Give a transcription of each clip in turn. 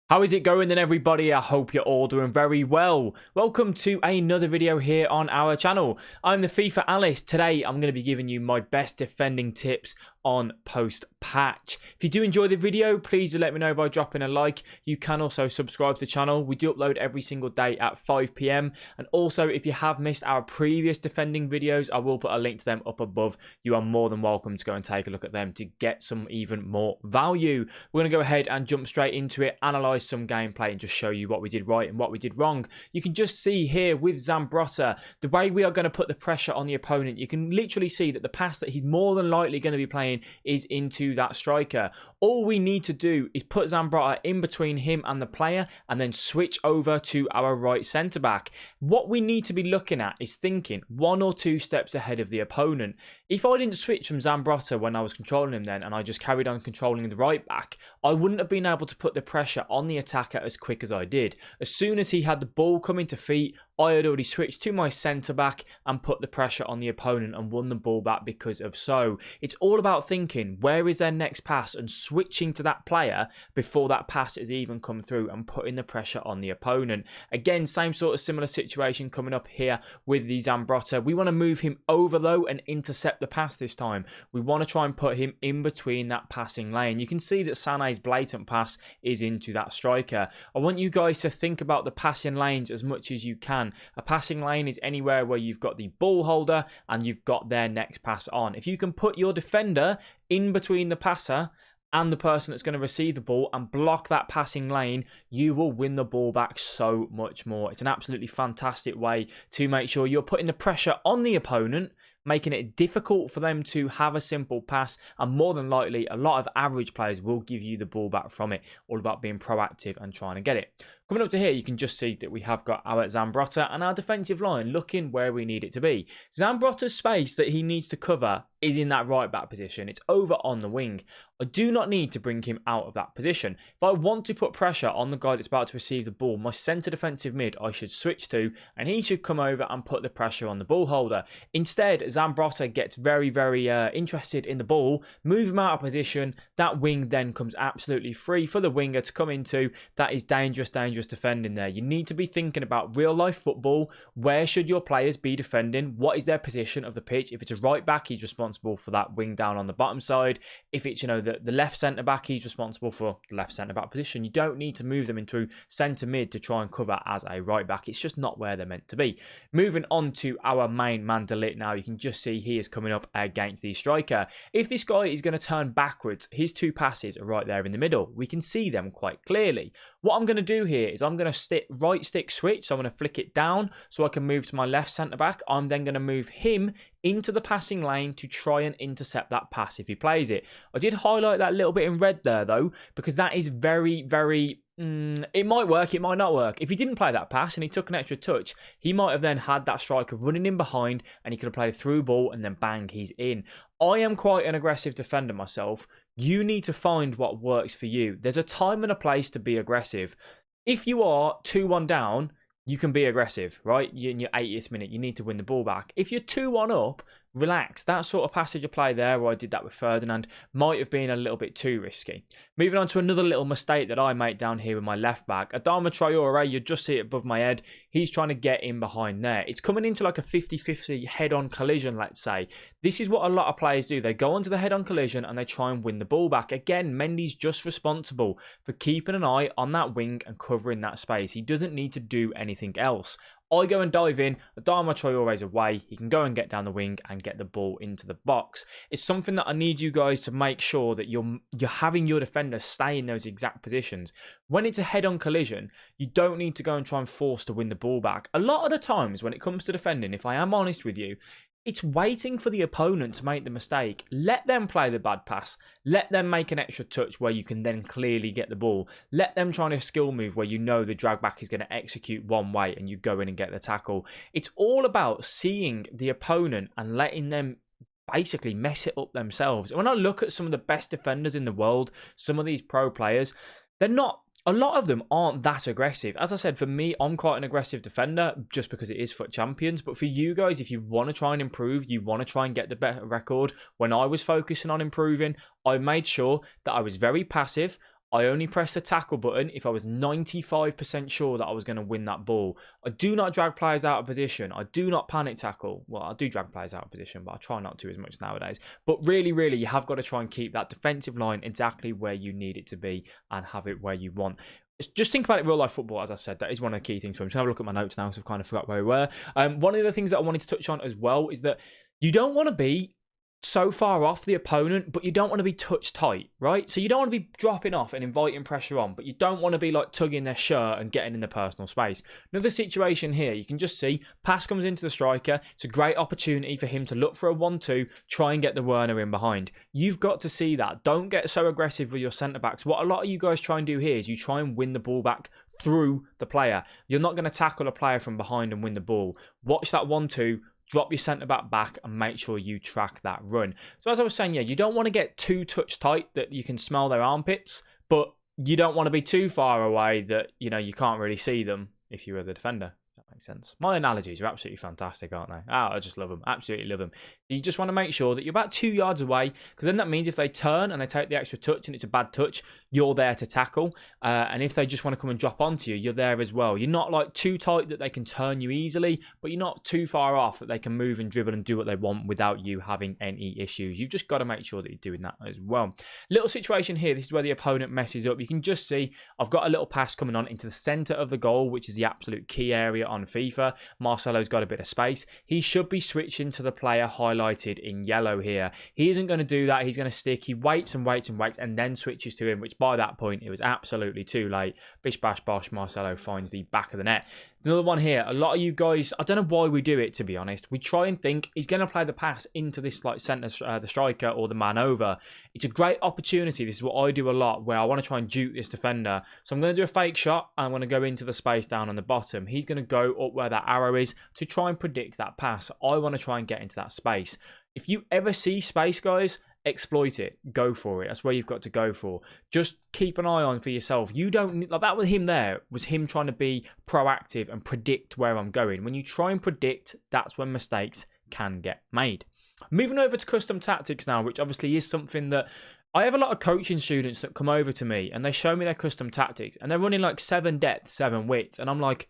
How is it going then, everybody? I hope you're all doing very well. Welcome to another video here on our channel. I'm the FIFA analyst. Today I'm going to be giving you my best defending tips on post patch. If you do enjoy the video, please do let me know by dropping a like. You can also subscribe to the channel. We do upload every single day at 5 p.m. and also if you have missed our previous defending videos, I will put a link to them up above. You are more than welcome to go and take a look at them to get some even more value. We're going to go ahead and jump straight into it, analyze some gameplay and just show you what we did right and what we did wrong. You can just see here with Zambrotta, the way we are going to put the pressure on the opponent. You can literally see that the pass that he's more than likely going to be playing is into that striker. All we need to do is put Zambrotta in between him and the player and then switch over to our right centre back. What we need to be looking at is thinking 1 or 2 steps ahead of the opponent. If I didn't switch from Zambrotta when I was controlling him then and I just carried on controlling the right back, I wouldn't have been able to put the pressure on the attacker as quick as I did. As soon as he had the ball coming to feet, I had already switched to my centre back and put the pressure on the opponent and won the ball back because of so. It's all about thinking where is their next pass and switching to that player before that pass is even come through and putting the pressure on the opponent. Again, same sort of similar situation coming up here with the Zambrotta. We want to move him over though and intercept the pass this time. We want to try and put him in between that passing lane. You can see that Sané's blatant pass is into that striker. I want you guys to think about the passing lanes as much as you can. A passing lane is anywhere where you've got the ball holder and you've got their next pass on. If you can put your defender in between the passer and the person that's going to receive the ball and block that passing lane, you will win the ball back so much more. It's an absolutely fantastic way to make sure you're putting the pressure on the opponent, making it difficult for them to have a simple pass, and more than likely a lot of average players will give you the ball back from it. All about being proactive and trying to get it. Coming up to here, you can just see that we have got our Zambrotta and our defensive line looking where we need it to be. Zambrotta's space that he needs to cover is in that right back position. It's over on the wing. I do not need to bring him out of that position. If I want to put pressure on the guy that's about to receive the ball, my centre defensive mid I should switch to, and he should come over and put the pressure on the ball holder. Instead, Zambrotta gets very interested in the ball, move him out of position. That wing then comes absolutely free for the winger to come into. That is dangerous defending there. You need to be thinking about real life football. Where should your players be defending? What is their position of the pitch? If it's a right back, he's responsible for that wing down on the bottom side. If it's, the left centre back, he's responsible for the left centre back position. You don't need to move them into centre mid to try and cover as a right back. It's just not where they're meant to be. Moving on to our main man de Ligt now, you can just see he is coming up against the striker. If this guy is going to turn backwards, his 2 passes are right there in the middle. We can see them quite clearly. What I'm going to do here is I'm going to right stick switch. So I'm going to flick it down so I can move to my left centre back. I'm then going to move him into the passing lane to try and intercept that pass if he plays it. I did highlight that little bit in red there though, because that is very it might work, it might not work. If he didn't play that pass and he took an extra touch, he might have then had that striker running in behind and he could have played a through ball and then bang, he's in. I am quite an aggressive defender myself. You need to find what works for you. There's a time and a place to be aggressive. If you are 2-1 down, you can be aggressive, right? In your 80th minute, you need to win the ball back. If you're 2-1 up, relax. That sort of passage of play there, where I did that with Ferdinand, might have been a little bit too risky. Moving on to another little mistake that I made down here with my left back. Adama Traore, you just see it above my head. He's trying to get in behind there. It's coming into like a 50-50 head-on collision, let's say. This is what a lot of players do. They go onto the head-on collision and they try and win the ball back. Again, Mendy's just responsible for keeping an eye on that wing and covering that space. He doesn't need to do anything else. I go and dive in, Adama Traore's away, he can go and get down the wing and get the ball into the box. It's something that I need you guys to make sure that you're having your defender stay in those exact positions. When it's a head-on collision, you don't need to go and try and force to win the ball back. A lot of the times when it comes to defending, if I am honest with you, it's waiting for the opponent to make the mistake. Let them play the bad pass. Let them make an extra touch where you can then clearly get the ball. Let them try a skill move where you know the drag back is going to execute one way and you go in and get the tackle. It's all about seeing the opponent and letting them basically mess it up themselves. And when I look at some of the best defenders in the world, some of these pro players, they're not a lot of them aren't that aggressive. As I said, for me, I'm quite an aggressive defender just because it is FUT Champions. But for you guys, if you want to try and improve, you want to try and get the better record, when I was focusing on improving, I made sure that I was very passive. I only pressed the tackle button if I was 95% sure that I was going to win that ball. I do not drag players out of position. I do not panic tackle. Well, I do drag players out of position, but I try not to as much nowadays. But really, really, you have got to try and keep that defensive line exactly where you need it to be and have it where you want. Just think about it, real life football, as I said. That is one of the key things for me. I'm just going to have a look at my notes now, so I've kind of forgot where we were. One of the other things that I wanted to touch on as well is that you don't want to be so far off the opponent, but you don't want to be touch tight, right? So you don't want to be dropping off and inviting pressure on, but you don't want to be like tugging their shirt and getting in the personal space. Another situation here, you can just see pass comes into the striker. It's a great opportunity for him to look for a 1-2, try and get the Werner in behind. You've got to see that. Don't get so aggressive with your centre backs. What a lot of you guys try and do here is you try and win the ball back through the player. You're not going to tackle a player from behind and win the ball. Watch that 1-2. Drop your centre-back back and make sure you track that run. So as I was saying, yeah, you don't want to get too touch tight that you can smell their armpits, but you don't want to be too far away that, you know, you can't really see them if you were the defender. That makes sense. My analogies are absolutely fantastic, aren't they? I just love them. Absolutely love them. You just want to make sure that you're about 2 yards away, because then that means if they turn and they take the extra touch and it's a bad touch, you're there to tackle. And if they just want to come and drop onto you, you're there as well. You're not like too tight that they can turn you easily, but you're not too far off that they can move and dribble and do what they want without you having any issues. You've just got to make sure that you're doing that as well. Little situation here. This is where the opponent messes up. You can just see I've got a little pass coming on into the center of the goal, which is the absolute key area on FIFA. Marcelo's got a bit of space. He should be switching to the player highlighted in yellow here. He isn't going to do that. He's going to stick. He waits and waits and waits and then switches to him, which by that point, it was absolutely too late. Bish, bash, bosh, Marcelo finds the back of the net. Another one here. A lot of you guys, I don't know why we do it, to be honest. We try and think he's going to play the pass into this like centre, the striker or the man over. It's a great opportunity. This is what I do a lot, where I want to try and dupe this defender. So I'm going to do a fake shot and I'm going to go into the space down on the bottom. He's going to go up where that arrow is to try and predict that pass. I want to try and get into that space. If you ever see space, guys, exploit it. Go for it. That's where you've got to go for. Just keep an eye on for yourself. You don't need, like that with him there, was him trying to be proactive and predict where I'm going. When you try and predict, that's when mistakes can get made. Moving over to custom tactics now, which obviously is something that I have a lot of coaching students that come over to me and they show me their custom tactics and they're running like 7 depth, 7 width. And I'm like,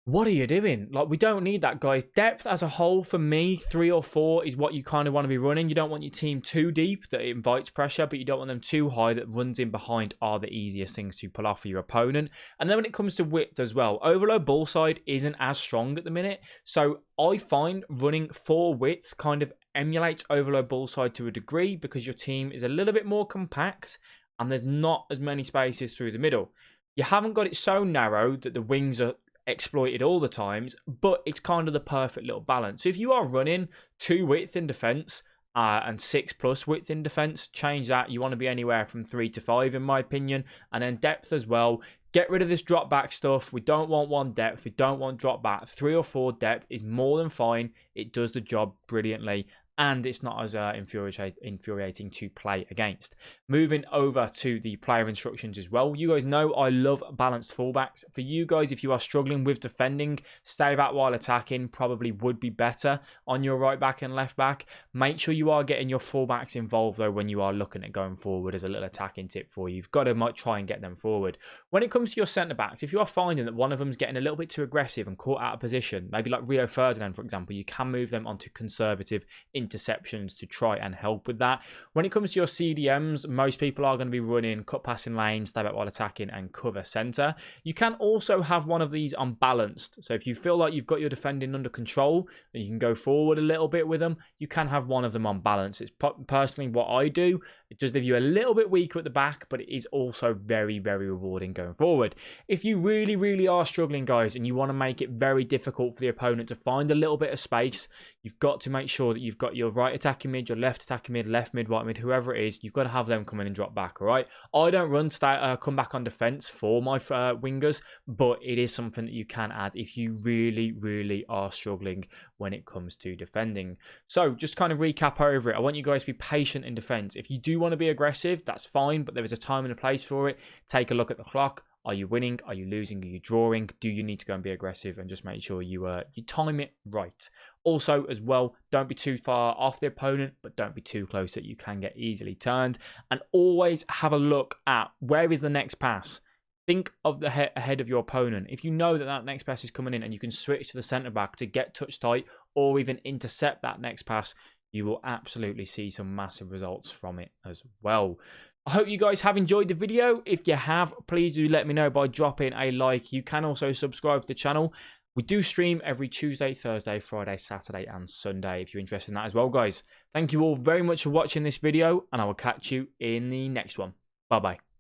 what are you doing? Like, we don't need that, guys. Depth as a whole, for me, 3 or 4 is what you kind of want to be running. You don't want your team too deep that it invites pressure, but you don't want them too high that runs in behind are the easiest things to pull off for your opponent. And then when it comes to width as well, overload ball side isn't as strong at the minute. So I find running 4 width kind of emulates overload ball side to a degree because your team is a little bit more compact and there's not as many spaces through the middle. You haven't got it so narrow that the wings are exploited all the times, but it's kind of the perfect little balance. So if you are running 2 width in defense and 6+ width in defense, change that. You want to be anywhere from 3 to 5 in my opinion. And then depth as well. Get rid of this drop back stuff. We don't want 1 depth. We don't want drop back. 3 or 4 depth is more than fine. It does the job brilliantly. And it's not as infuriating to play against. Moving over to the player instructions as well. You guys know I love balanced fullbacks. For you guys, if you are struggling with defending, stay back while attacking probably would be better on your right back and left back. Make sure you are getting your fullbacks involved though when you are looking at going forward as a little attacking tip for you. You've got to try and get them forward. When it comes to your centre backs, if you are finding that one of them is getting a little bit too aggressive and caught out of position, maybe like Rio Ferdinand, for example, you can move them onto conservative interceptions to try and help with that. When it comes to your CDMs, most people are going to be running cut passing lanes, stay back while attacking, and cover centre. You can also have one of these unbalanced. So if you feel like you've got your defending under control, then you can go forward a little bit with them. You can have one of them unbalanced. It's personally what I do. It does leave you a little bit weaker at the back, but it is also very, very rewarding going forward. If you really, really are struggling, guys, and you want to make it very difficult for the opponent to find a little bit of space, you've got to make sure that you've got your right attacking mid, your left attacking mid, left mid, right mid, whoever it is, you've got to have them come in and drop back, all right? I don't run come back on defense for my wingers, but it is something that you can add if you really, really are struggling when it comes to defending. So just kind of recap over it. I want you guys to be patient in defense. If you do want to be aggressive, that's fine, but there is a time and a place for it. Take a look at the clock. Are you winning? Are you losing? Are you drawing? Do you need to go and be aggressive? And just make sure you time it right. Also, as well, don't be too far off the opponent, but don't be too close that you can get easily turned. And always have a look at where is the next pass. Think of the ahead of your opponent. If you know that that next pass is coming in and you can switch to the centre-back to get touch tight or even intercept that next pass, you will absolutely see some massive results from it as well. I hope you guys have enjoyed the video. If you have, please do let me know by dropping a like. You can also subscribe to the channel. We do stream every Tuesday, Thursday, Friday, Saturday, and Sunday if you're interested in that as well, guys. Thank you all very much for watching this video, and I will catch you in the next one. Bye-bye.